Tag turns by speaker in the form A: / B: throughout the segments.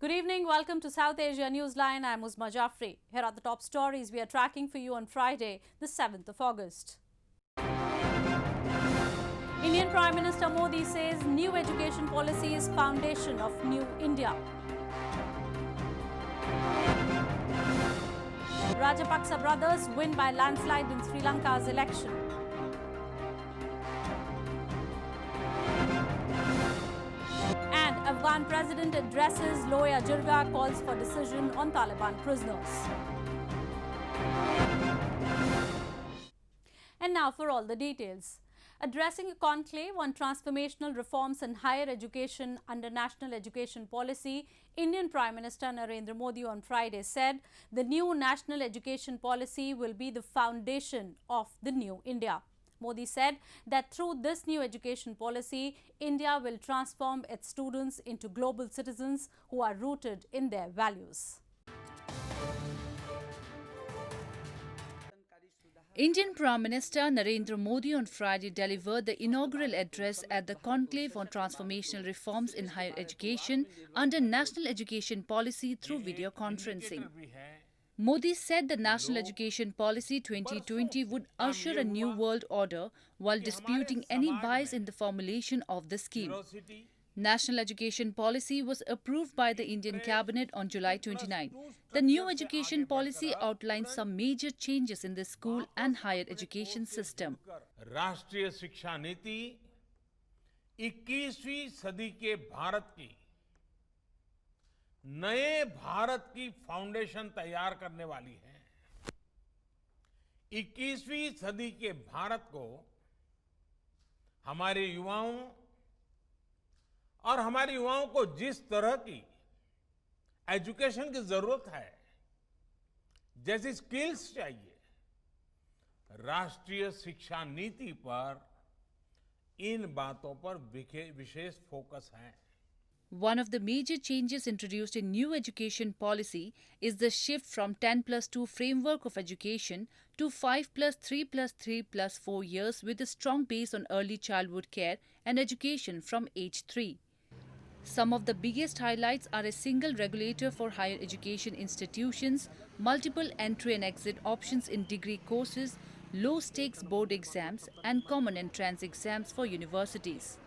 A: Good evening. Welcome to South Asia Newsline. I'm Uzma Jafri. Here are the top stories we are tracking for you on Friday, the 7th of August. Indian Prime Minister Modi says new education policy is foundation of new India. Rajapaksa brothers win by landslide in Sri Lanka's election. And Afghan president addresses Loya Jirga, calls for decision on Taliban prisoners. And now for all the details. Addressing a conclave on transformational reforms in higher education under National Education Policy, Indian Prime Minister Narendra Modi on Friday said the new National Education Policy will be the foundation of the new India. Modi said that through this new education policy, India will transform its students into global citizens who are rooted in their values.
B: Indian Prime Minister Narendra Modi on Friday delivered the inaugural address at the conclave on transformational reforms in higher education under National Education Policy through video conferencing. Modi said the National Education Policy 2020 would usher a new world order while disputing any bias in the formulation of the scheme. National Education Policy was approved by the Indian Cabinet on July 29. The new education policy outlines some major changes in the school and higher education system.
C: राष्ट्रीय शिक्षा नीति 21वीं सदी के भारत की नए भारत की foundation तैयार करने वाली है। 21वीं सदी के भारत को हमारे युवाओं और हमारे युवाओं को जिस तरह की एजुकेशन की जरूरत है, जैसी स्किल्स चाहिए, राष्ट्रीय शिक्षा नीति पर इन बातों पर विशेष फोकस है।
B: One of the major changes introduced in new education policy is the shift from 10+2 framework of education to 5+3+3+4 years with a strong base on early childhood care and education from age 3. Some of the biggest highlights are a single regulator for higher education institutions, multiple entry and exit options in degree courses, low-stakes board exams and common entrance exams for universities.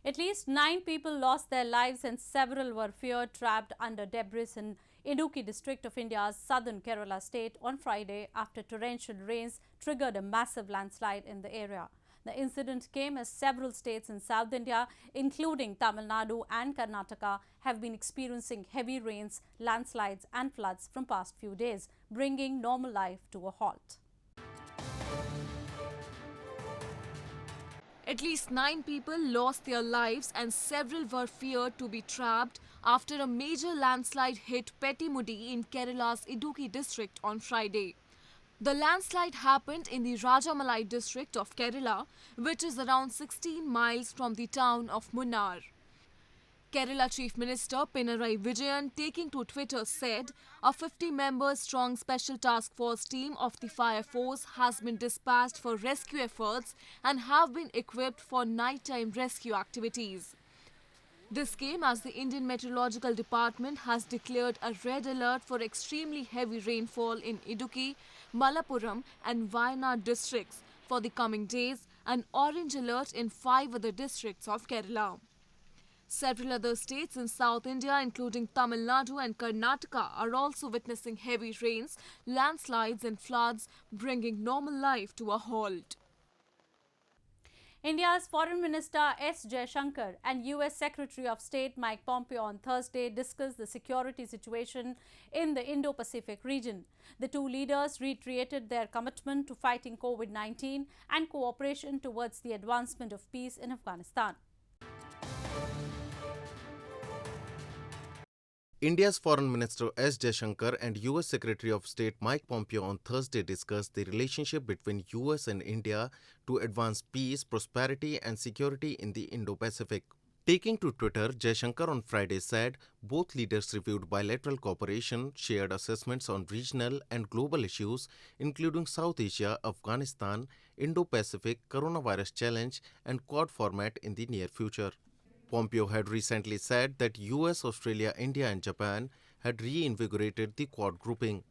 A: At least 9 people lost their lives and several were feared trapped under debris in Idduki district of India's southern Kerala state on Friday after torrential rains triggered a massive landslide in the area. The incident came as several states in South India, including Tamil Nadu and Karnataka, have been experiencing heavy rains, landslides and floods from past few days, bringing normal life to a halt.
D: At least 9 people lost their lives and several were feared to be trapped after a major landslide hit Pettimudi in Kerala's Idduki district on Friday. The landslide happened in the Rajamalai district of Kerala, which is around 16 miles from the town of Munnar. Kerala Chief Minister Pinarayi Vijayan, taking to Twitter, said a 50-member strong special task force team of the fire force has been dispatched for rescue efforts and have been equipped for nighttime rescue activities. This came as the Indian Meteorological Department has declared a red alert for extremely heavy rainfall in Idduki, Malappuram and Wayanad districts for the coming days, and orange alert in 5 other districts of Kerala. Several other states in South India, including Tamil Nadu and Karnataka, are also witnessing heavy rains, landslides and floods, bringing normal life to a halt.
A: India's Foreign Minister S. Jaishankar and U.S. Secretary of State Mike Pompeo on Thursday discussed the security situation in the Indo-Pacific region. The two leaders reiterated their commitment to fighting COVID-19 and cooperation towards the advancement of peace in Afghanistan.
E: India's Foreign Minister S. Jaishankar and U.S. Secretary of State Mike Pompeo on Thursday discussed the relationship between U.S. and India to advance peace, prosperity and security in the Indo-Pacific. Taking to Twitter, Jaishankar on Friday said both leaders reviewed bilateral cooperation, shared assessments on regional and global issues, including South Asia, Afghanistan, Indo-Pacific, coronavirus challenge and Quad format in the near future. Pompeo had recently said that US, Australia, India and Japan had reinvigorated the Quad grouping.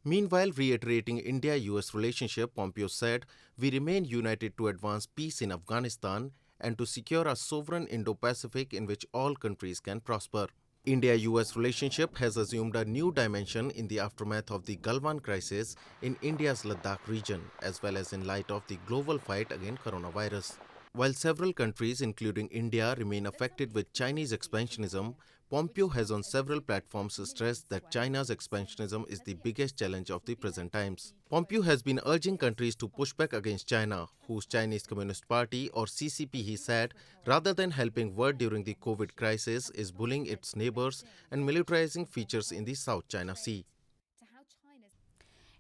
E: Meanwhile, reiterating India-US relationship, Pompeo said, "We remain united to advance peace in Afghanistan and to secure a sovereign Indo-Pacific in which all countries can prosper." India-US relationship has assumed a new dimension in the aftermath of the Galwan crisis in India's Ladakh region, as well as in light of the global fight against coronavirus. While several countries, including India, remain affected with Chinese expansionism, Pompeo has on several platforms stressed that China's expansionism is the biggest challenge of the present times. Pompeo has been urging countries to push back against China, whose Chinese Communist Party, or CCP, he said, rather than helping world during the COVID crisis, is bullying its neighbors and militarizing features in the South China Sea.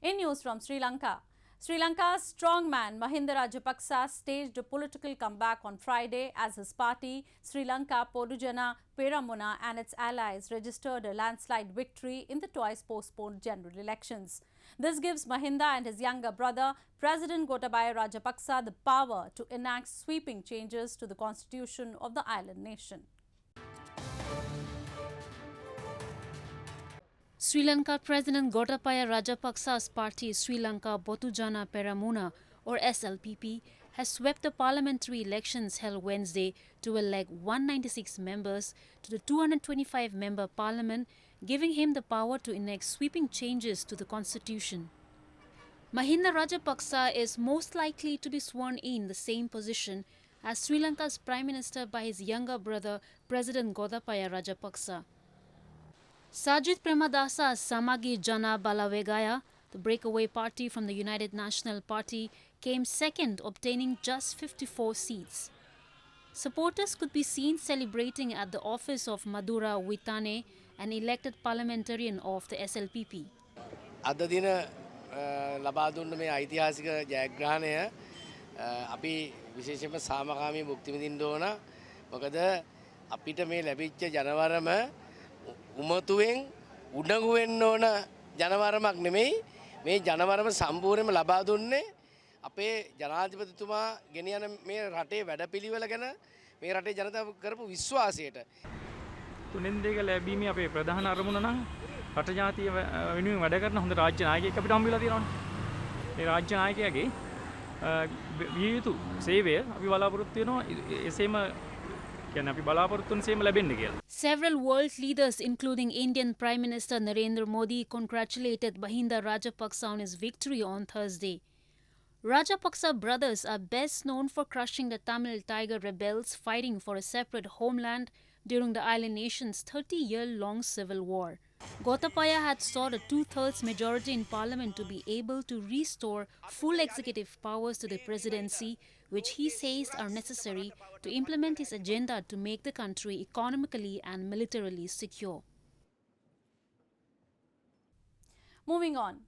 A: In news from Sri Lanka, Sri Lanka's strongman Mahinda Rajapaksa staged a political comeback on Friday as his party, Sri Lanka Podujana Peramuna, and its allies registered a landslide victory in the twice-postponed general elections. This gives Mahinda and his younger brother, President Gotabaya Rajapaksa, the power to enact sweeping changes to the constitution of the island nation.
F: Sri Lanka President Gotabaya Rajapaksa's party Sri Lanka Podujana Peramuna, or SLPP, has swept the parliamentary elections held Wednesday to elect 196 members to the 225-member parliament, giving him the power to enact sweeping changes to the constitution. Mahinda Rajapaksa is most likely to be sworn in the same position as Sri Lanka's Prime Minister by his younger brother, President Gotabaya Rajapaksa. Sajid Premadasa's Samagi Jana Balawegaya, the breakaway party from the United National Party, came second, obtaining just 54 seats. Supporters could be seen celebrating at the office of Madura Witane, an elected parliamentarian of the SLPP.
G: අද දින ලබා දුන්න මේ ඓතිහාසික ජයග්‍රහණය අපි විශේෂයෙන්ම සාමකාමී මුක්ති විඳින්න ඕන. මොකද අපිට මේ ලැබිච්ච ජනවරම උමතුවෙන් උඩඟු වෙන්න ඕන ජනවරමක් නෙමෙයි. මේ ජනවරම සම්පූර්ණයෙන්ම ලබා දුන්නේ අපේ ජනාධිපතිතුමා ගෙනියන මේ රටේ වැඩපිළිවෙල ගැන මේ රටේ ජනතාව කරපු විශ්වාසයට.
H: තුනෙන් දෙක ලැබීමේ අපේ ප්‍රධාන අරමුණ නම් රට ජාතිය වෙනුවෙන් වැඩ කරන හොඳ රාජ්‍ය නායකයෙක් අපිට හම්බ වෙලා තියෙනවානේ. මේ රාජ්‍ය නායකයාගේ විය යුතු සේවය අපි බලාපොරොත්තු වෙනවා එසේම
F: Several world leaders, including Indian Prime Minister Narendra Modi, congratulated Mahinda Rajapaksa on his victory on Thursday. Rajapaksa brothers are best known for crushing the Tamil Tiger rebels fighting for a separate homeland during the island nation's 30-year-long civil war. Gotabaya had sought a 2/3 majority in parliament to be able to restore full executive powers to the presidency, which he says are necessary to implement his agenda to make the country economically and militarily secure.
A: Moving on.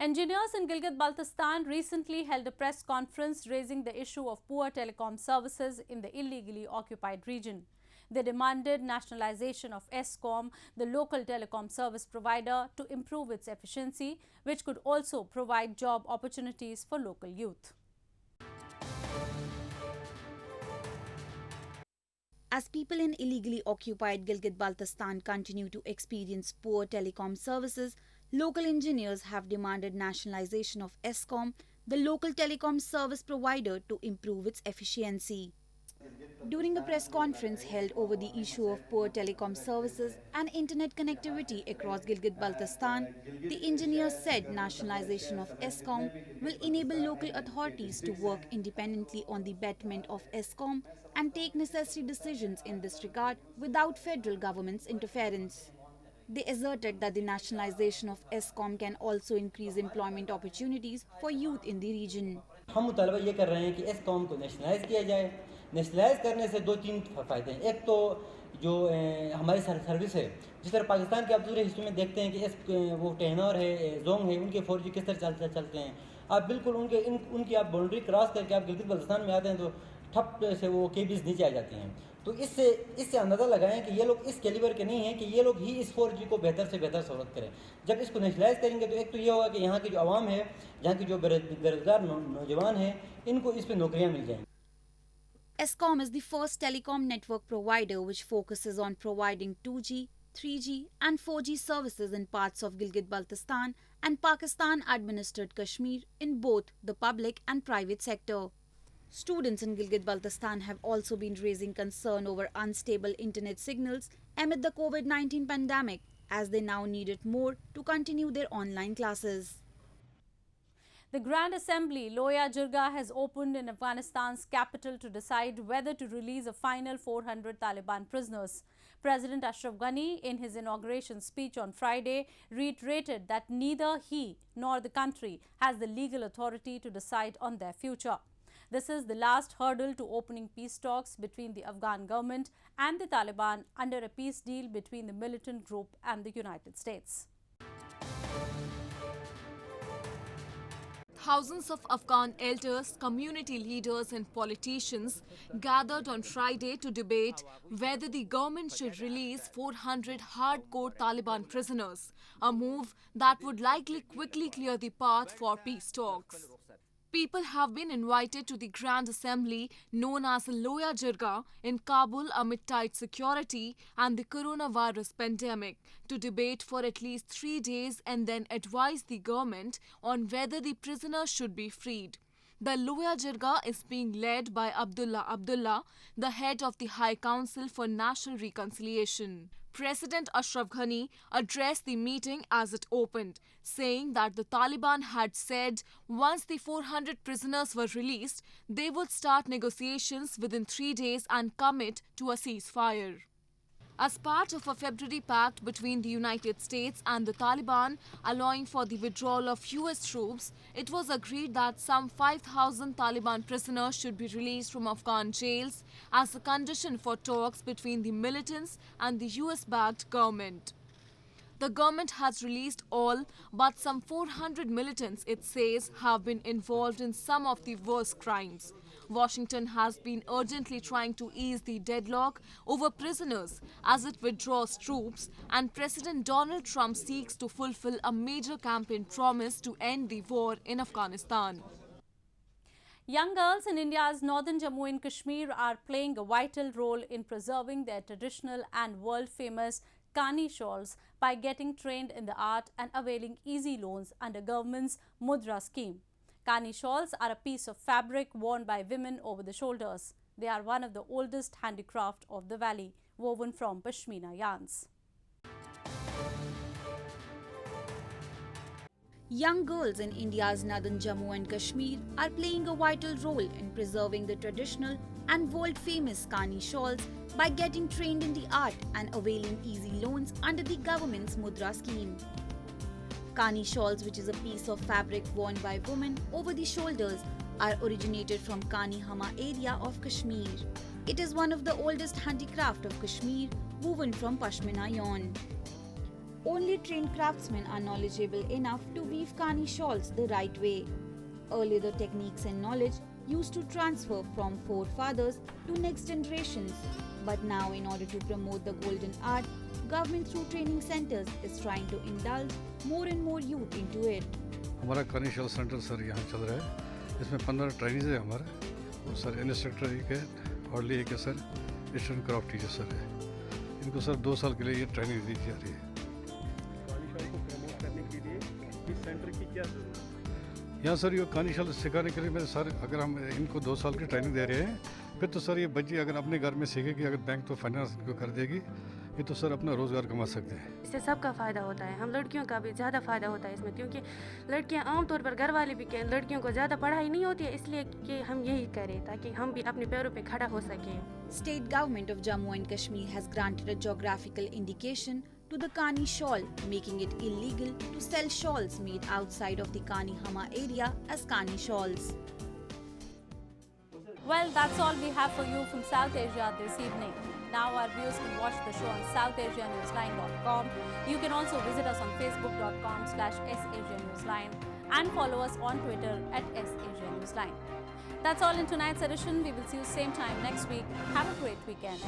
A: Engineers in Gilgit Baltistan recently held a press conference raising the issue of poor telecom services in the illegally occupied region. They demanded nationalization of Eskom, the local telecom service provider, to improve its efficiency, which could also provide job opportunities for local youth.
I: As people in illegally occupied Gilgit-Baltistan continue to experience poor telecom services, local engineers have demanded nationalization of Eskom, the local telecom service provider, to improve its efficiency. During a press conference held over the issue of poor telecom services and internet connectivity across Gilgit-Baltistan, the engineers said nationalization of Eskom will enable local authorities to work independently on the betterment of Eskom and take necessary decisions in this regard without federal government's interference. They asserted that the nationalization of Eskom can also increase employment opportunities for youth in the region.
J: हम मुतालबा ये कर रहे हैं कि एस्कॉम को nationalise किया जाए। नेशनलाइज करने से दो तीन फ़ायदे हैं। एक तो जो हमारी सर्विस है, जिस तरह पाकिस्तान के आप दूसरे हिस्सों में देखते हैं कि वो टेनर है, जोंग है, उनके 4G किस तरह चलते हैं। आप बिल्कुल उनकी आप बाउंड्री क्रॉस करके आप गिलगित बल्तिस्तान में आते हैं तो ठप से वो केबीज नीचे आ जाती हैं। तो इससे अंदाज़ा लगाएं कि ये लोग इस कैलिबर के नहीं हैं कि ये लोग ही इस 4G को बेहतर से बेहतर सहूलत करें। जब इसको नेशनलाइज करेंगे तो एक तो ये होगा कि यहाँ की जो आवाम है, यहाँ की जो बेरोजगार नौजवान हैं, इनको इस पर नौकरियाँ मिल जाएंगी।
I: Eskom is the first telecom network provider which focuses on providing 2G, 3G and 4G services in parts of Gilgit-Baltistan and Pakistan-administered Kashmir in both the public and private sector. Students in Gilgit-Baltistan have also been raising concern over unstable internet signals amid the COVID-19 pandemic, as they now need it more to continue their online classes.
A: The Grand Assembly, Loya Jirga, has opened in Afghanistan's capital to decide whether to release a final 400 Taliban prisoners. President Ashraf Ghani, in his inauguration speech on Friday, reiterated that neither he nor the country has the legal authority to decide on their future. This is the last hurdle to opening peace talks between the Afghan government and the Taliban under a peace deal between the militant group and the United States.
D: Thousands of Afghan elders, community leaders and politicians gathered on Friday to debate whether the government should release 400 hardcore Taliban prisoners, a move that would likely quickly clear the path for peace talks. People have been invited to the Grand Assembly, known as Loya Jirga, in Kabul amid tight security and the coronavirus pandemic, to debate for at least 3 days and then advise the government on whether the prisoners should be freed. The Loya Jirga is being led by Abdullah, the head of the High Council for National Reconciliation. President Ashraf Ghani addressed the meeting as it opened, saying that the Taliban had said once the 400 prisoners were released, they would start negotiations within 3 days and commit to a ceasefire. As part of a February pact between the United States and the Taliban allowing for the withdrawal of US troops, it was agreed that some 5,000 Taliban prisoners should be released from Afghan jails as a condition for talks between the militants and the US-backed government. The government has released all but some 400 militants, it says, have been involved in some of the worst crimes. Washington has been urgently trying to ease the deadlock over prisoners as it withdraws troops, and President Donald Trump seeks to fulfill a major campaign promise to end the war in Afghanistan.
A: Young girls in India's northern Jammu and Kashmir are playing a vital role in preserving their traditional and world-famous Kani shawls by getting trained in the art and availing easy loans under government's Mudra scheme. Kani shawls are a piece of fabric worn by women over the shoulders. They are one of the oldest handicraft of the valley, woven from Pashmina yarns.
I: Young girls in India's northern Jammu and Kashmir are playing a vital role in preserving the traditional and world-famous Kani shawls by getting trained in the art and availing easy loans under the government's Mudra scheme. Kani shawls, which is a piece of fabric worn by women over the shoulders, are originated from Kani Hama area of Kashmir. It is one of the oldest handicraft of Kashmir, woven from Pashmina yarn. Only trained craftsmen are knowledgeable enough to weave Kani shawls the right way. Earlier, the techniques and knowledge used to transfer from forefathers to next generations. But now, in order to promote the golden art, government through training centers is trying to indulge more and more youth into it.
K: हमारा कानी shawl centre sir यहाँ चल रहा है। इसमें 15 trainings है हमारे, और सर इंस्ट्रक्टर एक है और लिए एक है sir student craft teacher sir है। इनको सर 2 साल के लिए ये ट्रेनिंग दी जा रही है।
L: कानी शॉल को प्रमोट करने के लिए इस सेंटर की क्या जरूरत है?
K: यहाँ सर ये कानी शॉल सिखाने के लिए मैं सर अगर हम इनको 2 साल की ट्रेनिंग दे रहे हैं, फिर तो सर ये बच्ची अगर अपने घर में सीखेगी, अगर बैंक तो फाइनेंस इनको कर देगी, ये तो सर अपना रोज़गार कमा सकते हैं।
M: इससे सबका फ़ायदा होता है, हम लड़कियों का भी ज़्यादा फ़ायदा होता है इसमें, क्योंकि लड़कियां आमतौर पर घर वाले भी लड़कियों को ज़्यादा पढ़ाई नहीं होती है, इसलिए कि हम यही करें ताकि हम भी अपने पैरों पे खड़ा हो सकें।
I: State government of Jammu and Kashmir has granted a geographical indication to the Kani shawl, making it illegal to sell shawls made outside of the Kani Hama area as Kani shawls.
A: Well, that's all we have for you from South Asia this evening. Now our viewers can watch the show on SouthAsiaNewsline.com. You can also visit us on Facebook.com/SAsiaNewsline and follow us on Twitter @SAsiaNewsline. That's all in tonight's edition. We will see you same time next week. Have a great weekend.